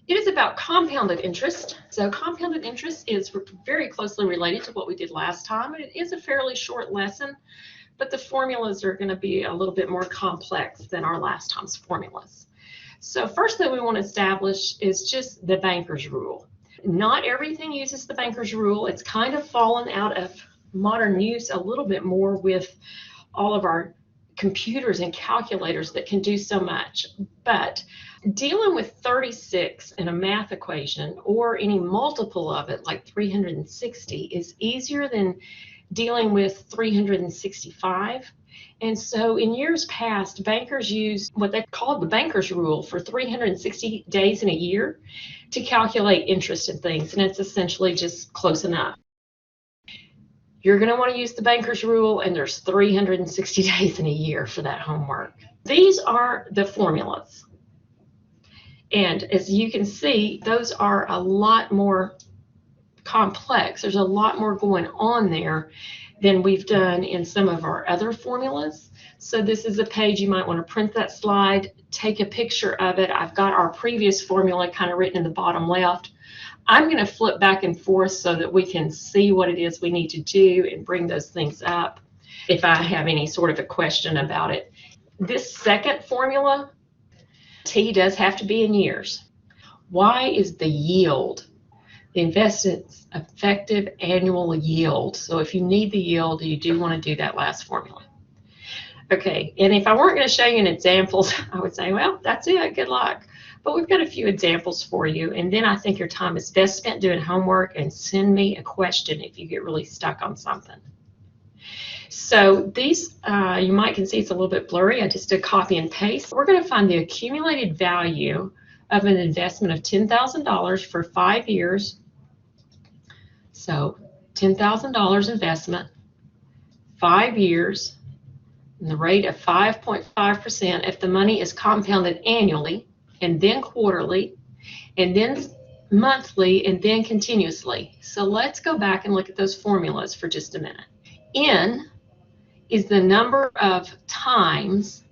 It is about compounded interest. So compounded interest is very closely related to what we did last time. It is a fairly short lesson, but the formulas are going to be a little bit more complex than our last time's formulas. So first thing we want to establish is just the banker's rule. Not everything uses the banker's rule. It's kind of fallen out of modern use a little bit more with all of our computers and calculators that can do so much. But dealing with 36 in a math equation or any multiple of it like 360 is easier than dealing with 365. And so in years past, bankers used what they called the banker's rule for 360 days in a year to calculate interest in things, and it's essentially just close enough. You're going to want to use the banker's rule, and there's 360 days in a year for that homework. These are the formulas. And as you can see, those are a lot more complex. There's a lot more going on there than we've done in some of our other formulas. So this is a page you might want to print that slide, take a picture of it. I've got our previous formula kind of written in the bottom left. I'm going to flip back and forth so that we can see what it is we need to do and bring those things up if I have any sort of a question about it. This second formula, T does have to be in years. Y is the yield, the investment's effective annual yield. So if you need the yield, you do want to do that last formula. Okay, and if I weren't going to show you an examples, I would say, well, that's it, good luck. But we've got a few examples for you, and then I think your time is best spent doing homework, and send me a question if you get really stuck on something. So these, you might can see it's a little bit blurry. I just did copy and paste. We're going to find the accumulated value of an investment of $10,000 for 5 years. So $10,000 investment, 5 years, and the rate of 5.5% if the money is compounded annually, and then quarterly, and then monthly, and then continuously. So let's go back and look at those formulas for just a minute. N is the number of times,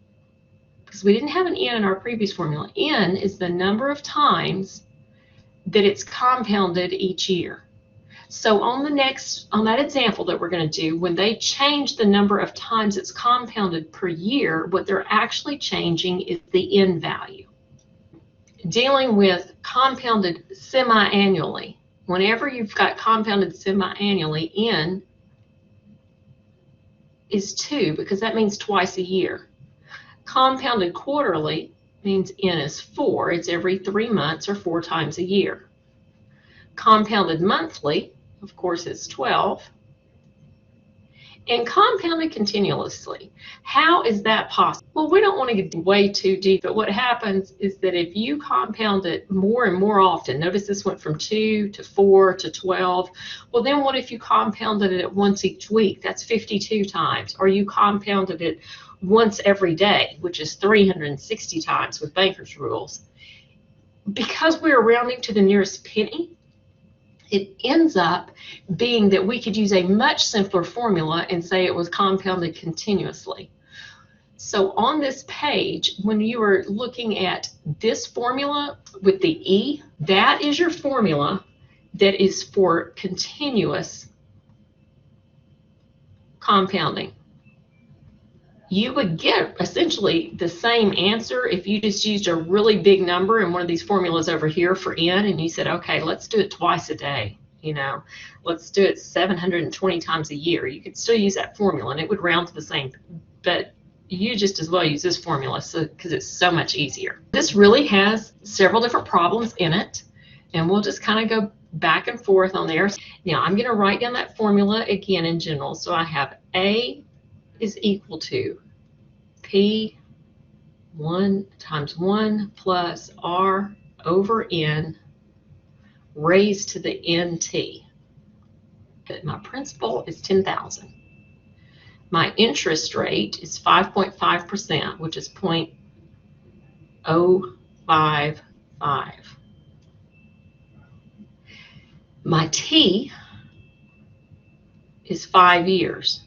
because we didn't have an N in our previous formula. N is the number of times that it's compounded each year. So on that example that we're going to do, when they change the number of times it's compounded per year, what they're actually changing is the N value. Dealing with compounded semi-annually, whenever you've got compounded semi-annually, N is 2, because that means twice a year. Compounded quarterly means N is 4. It's every 3 months or 4 times a year. Compounded monthly, of course, is 12. And compounded continuously. How is that possible? Well, we don't want to get way too deep, but what happens is that if you compound it more and more often, notice this went from 2 to 4 to 12, well then what if you compounded it once each week? That's 52 times. Or you compounded it once every day, which is 360 times with banker's rules. Because we're rounding to the nearest penny, it ends up being that we could use a much simpler formula and say it was compounded continuously. So on this page, when you are looking at this formula with the E, that is your formula that is for continuous compounding. You would get essentially the same answer if you just used a really big number in one of these formulas over here for N, and you said, okay, let's do it twice a day. Let's do it 720 times a year. You could still use that formula, and it would round to the same. But you just as well use this formula because it's so much easier. This really has several different problems in it, and we'll just kind of go back and forth on there. Now, I'm going to write down that formula again in general. So I have A is equal to P 1 times 1 plus R over N raised to the NT. My principal is 10,000. My interest rate is 5.5%, which is 0.055. My T is 5 years.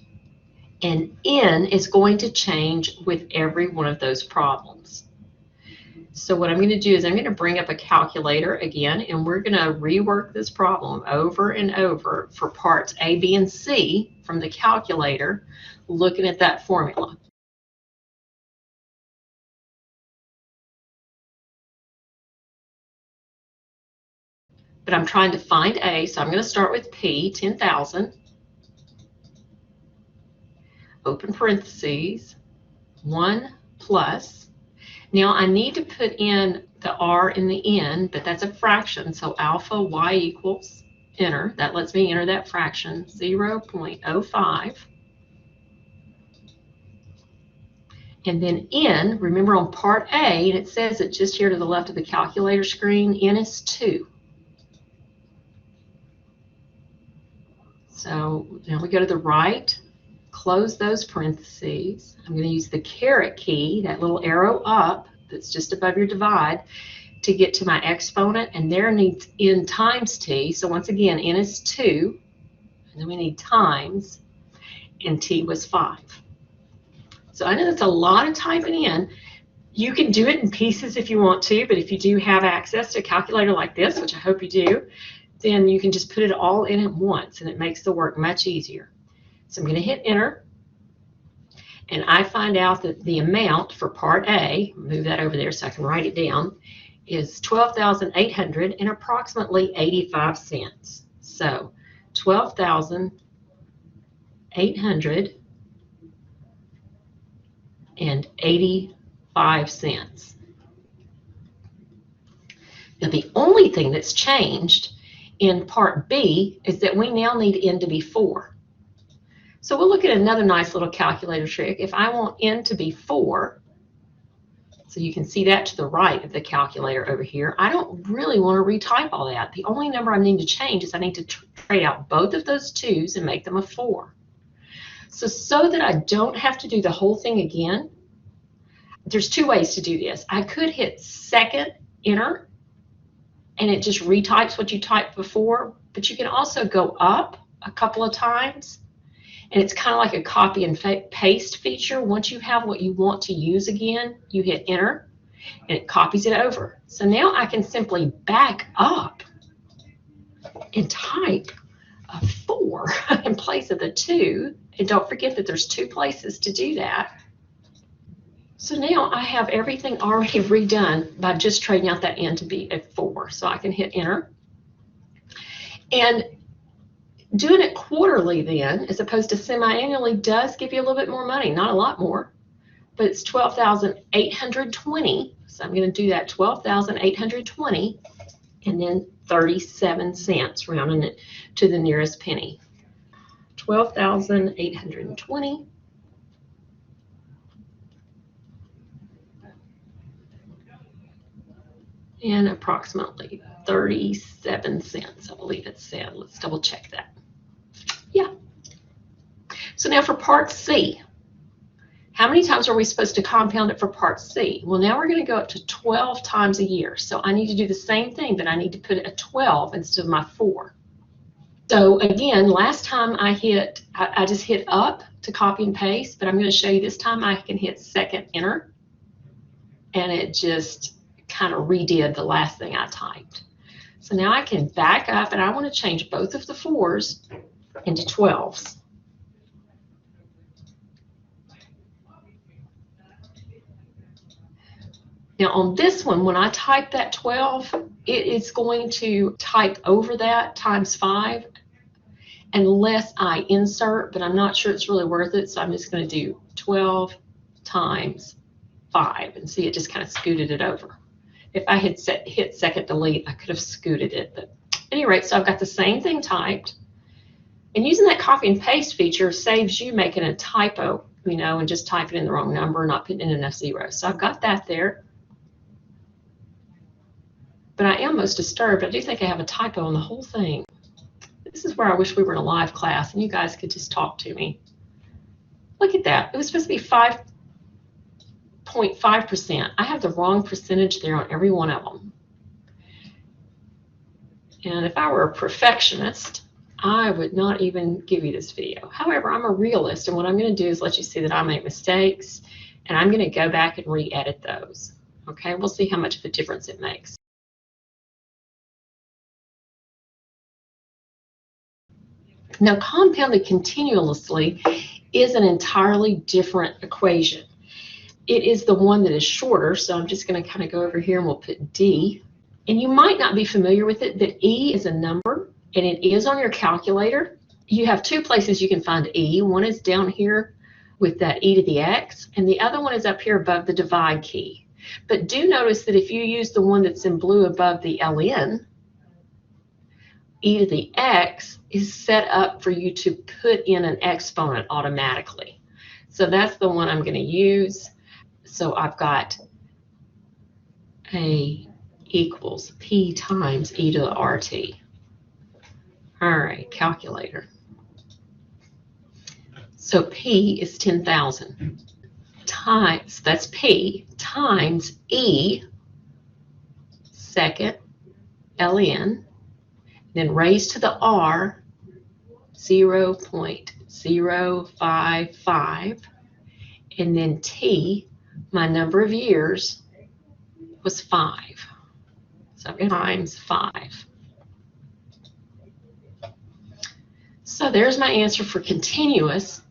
And N is going to change with every one of those problems. So what I'm going to do is I'm going to bring up a calculator again, and we're going to rework this problem over and over for parts A, B, and C from the calculator, looking at that formula. But I'm trying to find A, so I'm going to start with P, 10,000, open parentheses, 1 plus. Now I need to put in the R in the end, but that's a fraction, so alpha y equals, enter. That lets me enter that fraction, 0.05. And then N, remember on part A, and it says it just here to the left of the calculator screen, N is 2. So now we go to the right, close those parentheses. I'm going to use the caret key, that little arrow up that's just above your divide, to get to my exponent, and there needs N times T. So once again, N is 2, and then we need times, and T was 5. So I know that's a lot of typing in. You can do it in pieces if you want to, but if you do have access to a calculator like this, which I hope you do, then you can just put it all in at once, and it makes the work much easier. So I'm going to hit enter, and I find out that the amount for part A, move that over there so I can write it down, is $12,800 and approximately 85 cents. So 12,800 and 85 cents. Now the only thing that's changed in part B is that we now need N to be 4. So we'll look at another nice little calculator trick. If I want N to be 4, so you can see that to the right of the calculator over here, I don't really want to retype all that. The only number I need to change is I need to trade out both of those 2's and make them a 4. So that I don't have to do the whole thing again, there's 2 ways to do this. I could hit second enter, and it just retypes what you typed before, but you can also go up a couple of times, and it's kind of like a copy and paste feature. Once you have what you want to use again, you hit enter, and it copies it over. So now I can simply back up and type a 4 in place of the 2, and don't forget that there's 2 places to do that. So now I have everything already redone by just trading out that N to be a 4. So I can hit enter. And doing it quarterly then, as opposed to semi-annually, does give you a little bit more money. Not a lot more, but it's 12,820. So I'm going to do that 12,820 and then 37 cents, rounding it to the nearest penny. 12,820. And approximately 37 cents, I believe it said. Let's double check that. Yeah. So now for part C, how many times are we supposed to compound it for part C? Well, now we're going to go up to 12 times a year. So I need to do the same thing, but I need to put a 12 instead of my 4. So again, last time I just hit up to copy and paste, but I'm going to show you this time I can hit second enter, and it just kind of redid the last thing I typed. So now I can back up, and I want to change both of the 4's into 12's. Now on this one, when I type that 12, it is going to type over that times 5 unless I insert, but I'm not sure it's really worth it, so I'm just going to do 12 times 5, and see, it just kind of scooted it over. If I had hit second delete, I could have scooted it. But at any rate, so I've got the same thing typed. And using that copy and paste feature saves you making a typo, and just typing in the wrong number, not putting in enough zeros. So I've got that there. But I am most disturbed. I do think I have a typo on the whole thing. This is where I wish we were in a live class and you guys could just talk to me. Look at that. It was supposed to be 5.5%. I have the wrong percentage there on every one of them. And if I were a perfectionist, I would not even give you this video. However, I'm a realist, and what I'm going to do is let you see that I make mistakes, and I'm going to go back and re-edit those. Okay, we'll see how much of a difference it makes. Now, compounded continuously is an entirely different equation. It is the one that is shorter, so I'm just going to kind of go over here and we'll put D. And you might not be familiar with it, but E is a number, and it is on your calculator. You have two places you can find E. One is down here with that e to the x, and the other one is up here above the divide key. But do notice that if you use the one that's in blue above the ln, e to the x is set up for you to put in an exponent automatically. So that's the one I'm going to use. So I've got A equals P times e to the RT. All right, calculator. So P is 10,000 times, that's P, times E second ln, then raised to the R 0.055, and then T, my number of years, was 5. So times 5. So there's my answer for continuous.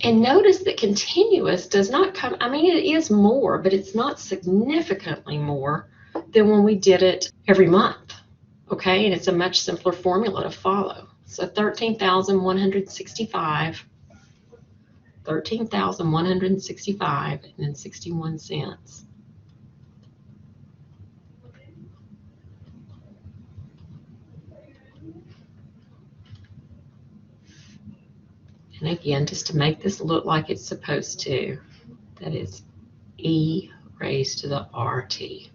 And notice that continuous does not come, I mean, it is more, but it's not significantly more than when we did it every month. Okay, and it's a much simpler formula to follow. So 13,165, 13,165, and then 61 cents. And again, just to make this look like it's supposed to, that is E raised to the RT.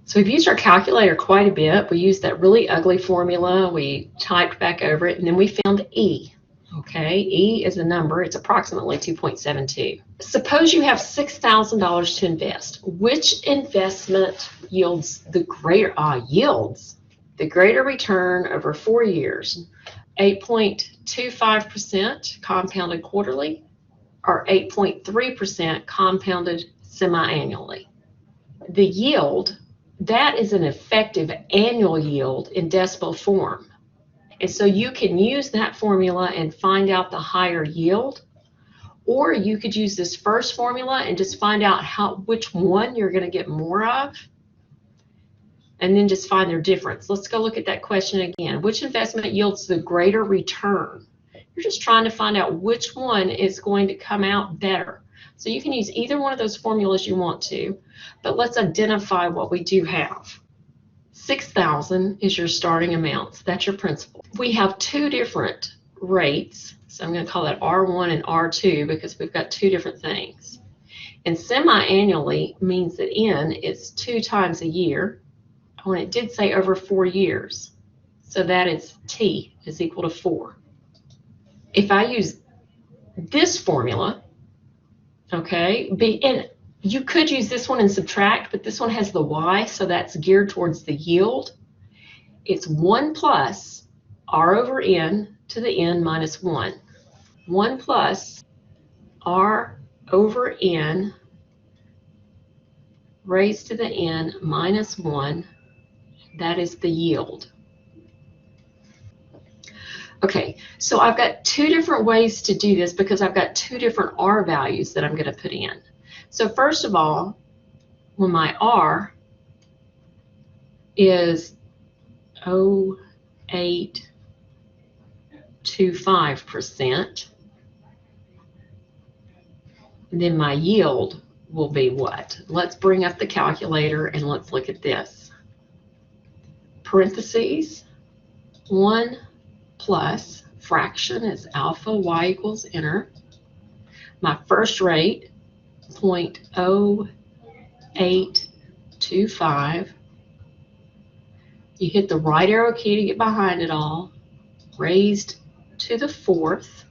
So we've used our calculator quite a bit. We used that really ugly formula. We typed back over it, and then we found E. Okay, E is a number. It's approximately 2.72. Suppose you have $6,000 to invest. Which investment yields the greater return over 4 years? 8.25% compounded quarterly, or 8.3% compounded semi-annually. The yield, that is an effective annual yield in decimal form. And so you can use that formula and find out the higher yield, or you could use this first formula and just find out which one you're going to get more of, and then just find their difference. Let's go look at that question again. Which investment yields the greater return? You're just trying to find out which one is going to come out better. So you can use either one of those formulas you want to, but let's identify what we do have. 6,000 is your starting amount. That's your principal. We have two different rates, so I'm going to call that R1 and R2 because we've got two different things. And semi-annually means that N is 2 times a year. When it did say over 4 years, so that is T is equal to 4. If I use this formula, okay, and you could use this one and subtract, but this one has the Y, so that's geared towards the yield. It's 1 plus R over N to the N minus 1. 1 plus R over N raised to the N minus 1. That is the yield. Okay, so I've got two different ways to do this because I've got two different R values that I'm going to put in. So first of all, when my R is 0.825%, then my yield will be what? Let's bring up the calculator and let's look at this. Parentheses, 1 plus fraction is alpha y equals enter. My first rate, 0.0825. You hit the right arrow key to get behind it all, raised to the 4th,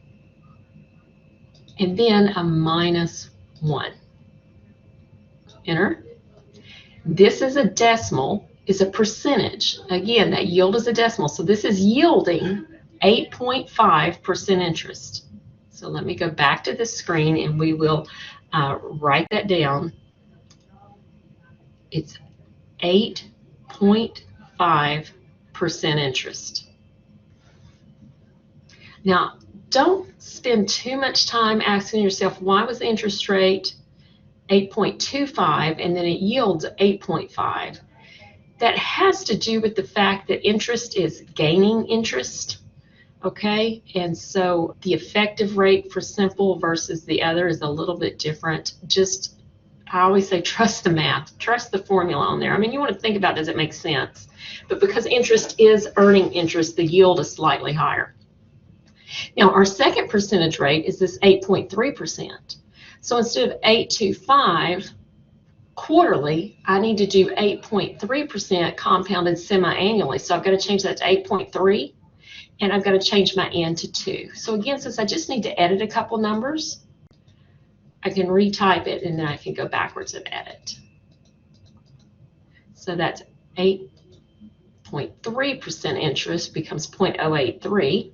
and then a minus 1. Enter. This is a decimal, is a percentage. Again, that yield is a decimal, so this is yielding 8.5% interest. So let me go back to the screen and we will Write that down. It's 8.5% interest. Now, don't spend too much time asking yourself, why was the interest rate 8.25 and then it yields 8.5? That has to do with the fact that interest is gaining interest, okay? And so the effective rate for simple versus the other is a little bit different. Just, I always say, trust the math, trust the formula on there. I mean, you want to think about, does it make sense? But because interest is earning interest, the yield is slightly higher. Now, our second percentage rate is this 8.3%. So instead of 825 quarterly, I need to do 8.3% compounded semi-annually. So I've got to change that to 8.3, and I've got to change my n to 2. So again, since I just need to edit a couple numbers, I can retype it, and then I can go backwards and edit. So that's 8.3% interest becomes 0.083.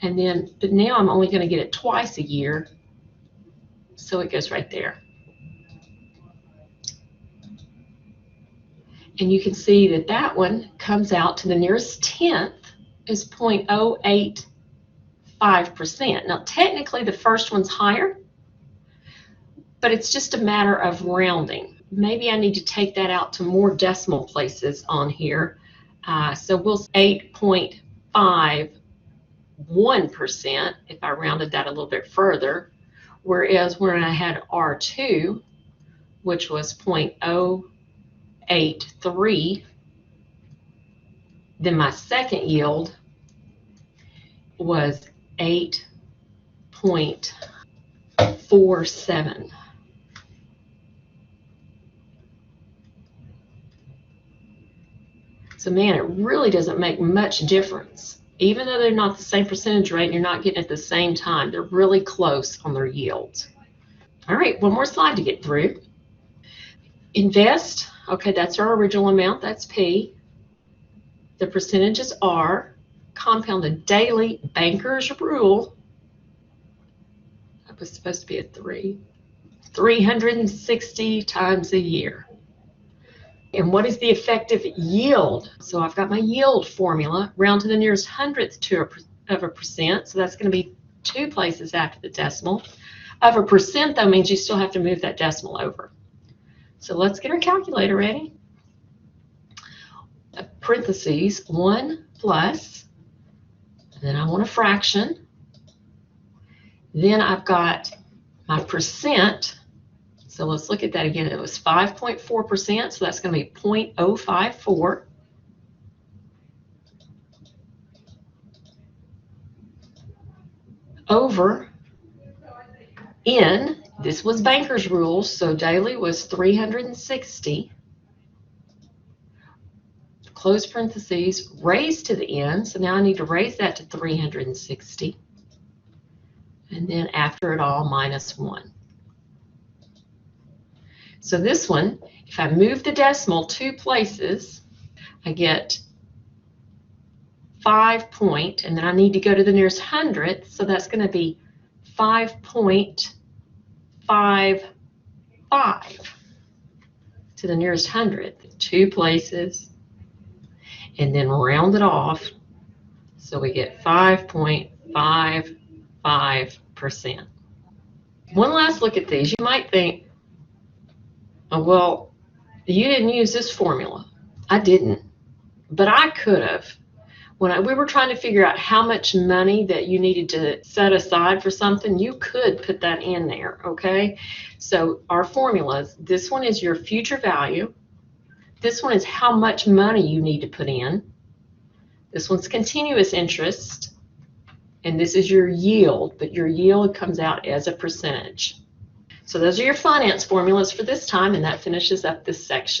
And then, but now I'm only going to get it twice a year, so it goes right there. And you can see that that one comes out to the nearest tenth is 0.085%. Now, technically, the first one's higher, but it's just a matter of rounding. Maybe I need to take that out to more decimal places on here. So we'll say 8.51% if I rounded that a little bit further, whereas when I had R2, which was 0.083, then my second yield was 8.47. So man, it really doesn't make much difference. Even though they're not the same percentage rate and you're not getting it at the same time, they're really close on their yields. All right, one more slide to get through. Invest, okay, that's our original amount, that's P. The percentages are compounded daily banker's rule. That was supposed to be a 3. 360 times a year. And what is the effective yield? So I've got my yield formula, round to the nearest hundredth of a percent. So that's going to be 2 places after the decimal. Of a percent, though, means you still have to move that decimal over. So let's get our calculator ready. Parentheses, 1 plus, then I want a fraction. Then I've got my percent. So let's look at that again. It was 5.4%, so that's going to be 0.054. Over N, this was banker's rules, so daily was 360. Close parentheses, raised to the N, so now I need to raise that to 360. And then after it all, minus 1. So this one, if I move the decimal 2 places, I get 5 point, and then I need to go to the nearest hundredth, so that's going to be 5.55 to the nearest hundredth, 2 places, and then round it off, so we get 5.55%. One last look at these. You might think, oh, well, you didn't use this formula. I didn't, but I could have. When we were trying to figure out how much money that you needed to set aside for something, you could put that in there, okay? So our formulas, this one is your future value. This one is how much money you need to put in. This one's continuous interest. And this is your yield, but your yield comes out as a percentage. So those are your finance formulas for this time, and that finishes up this section.